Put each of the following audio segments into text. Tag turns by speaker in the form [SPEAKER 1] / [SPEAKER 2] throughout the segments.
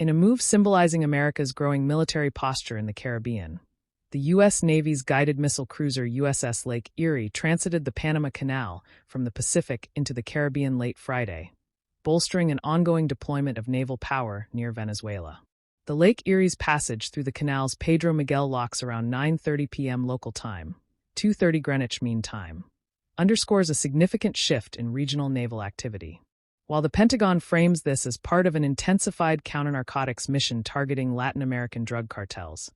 [SPEAKER 1] In a move symbolizing America's growing military posture in the Caribbean, the U.S. Navy's guided missile cruiser USS Lake Erie transited the Panama Canal from the Pacific into the Caribbean late Friday, bolstering an ongoing deployment of naval power near Venezuela. The Lake Erie's passage through the canal's Pedro Miguel locks around 9:30 p.m. local time, 2:30 Greenwich Mean Time, underscores a significant shift in regional naval activity. While the Pentagon frames this as part of an intensified counter-narcotics mission targeting Latin American drug cartels,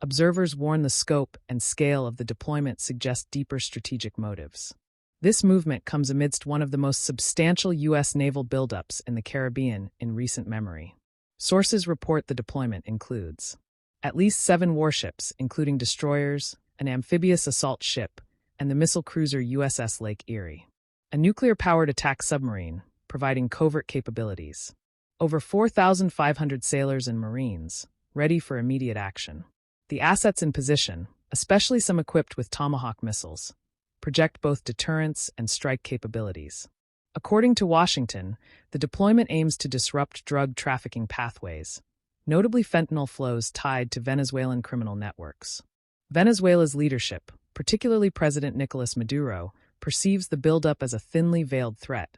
[SPEAKER 1] observers warn the scope and scale of the deployment suggest deeper strategic motives. This movement comes amidst one of the most substantial U.S. naval buildups in the Caribbean in recent memory. Sources report the deployment includes at least 7 warships, including destroyers, an amphibious assault ship, and the missile cruiser USS Lake Erie, a nuclear-powered attack submarine, providing covert capabilities, over 4,500 sailors and Marines, ready for immediate action. The assets in position, especially some equipped with Tomahawk missiles, project both deterrence and strike capabilities. According to Washington, the deployment aims to disrupt drug trafficking pathways, notably fentanyl flows tied to Venezuelan criminal networks. Venezuela's leadership, particularly President Nicolas Maduro, perceives the buildup as a thinly veiled threat,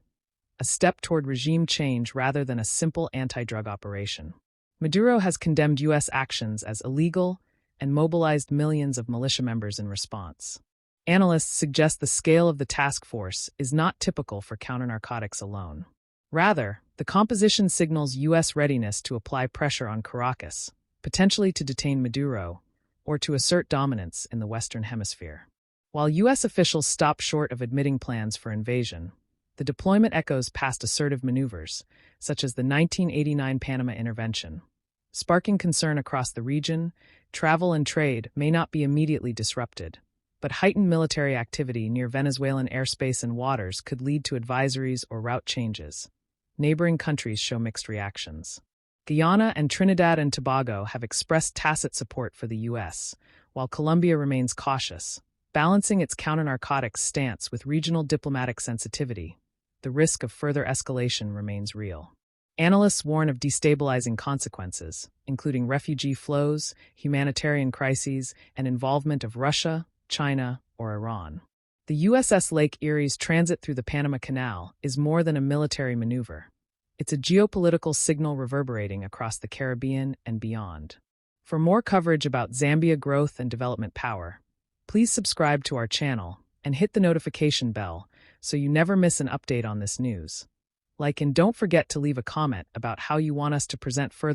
[SPEAKER 1] a step toward regime change rather than a simple anti-drug operation. Maduro has condemned U.S. actions as illegal and mobilized millions of militia members in response. Analysts suggest the scale of the task force is not typical for counter-narcotics alone. Rather, the composition signals U.S. readiness to apply pressure on Caracas, potentially to detain Maduro, or to assert dominance in the Western Hemisphere. While U.S. officials stop short of admitting plans for invasion, the deployment echoes past assertive maneuvers, such as the 1989 Panama intervention. Sparking concern across the region, travel and trade may not be immediately disrupted, but heightened military activity near Venezuelan airspace and waters could lead to advisories or route changes. Neighboring countries show mixed reactions. Guyana and Trinidad and Tobago have expressed tacit support for the U.S., while Colombia remains cautious, balancing its counter-narcotics stance with regional diplomatic sensitivity. The risk of further escalation remains real. Analysts warn of destabilizing consequences, including refugee flows, humanitarian crises, and involvement of Russia, China, or Iran. The USS Lake Erie's transit through the Panama Canal is more than a military maneuver. It's a geopolitical signal reverberating across the Caribbean and beyond. For more coverage about Zambia growth and development power, please subscribe to our channel and hit the notification bell so you never miss an update on this news. Like and don't forget to leave a comment about how you want us to present further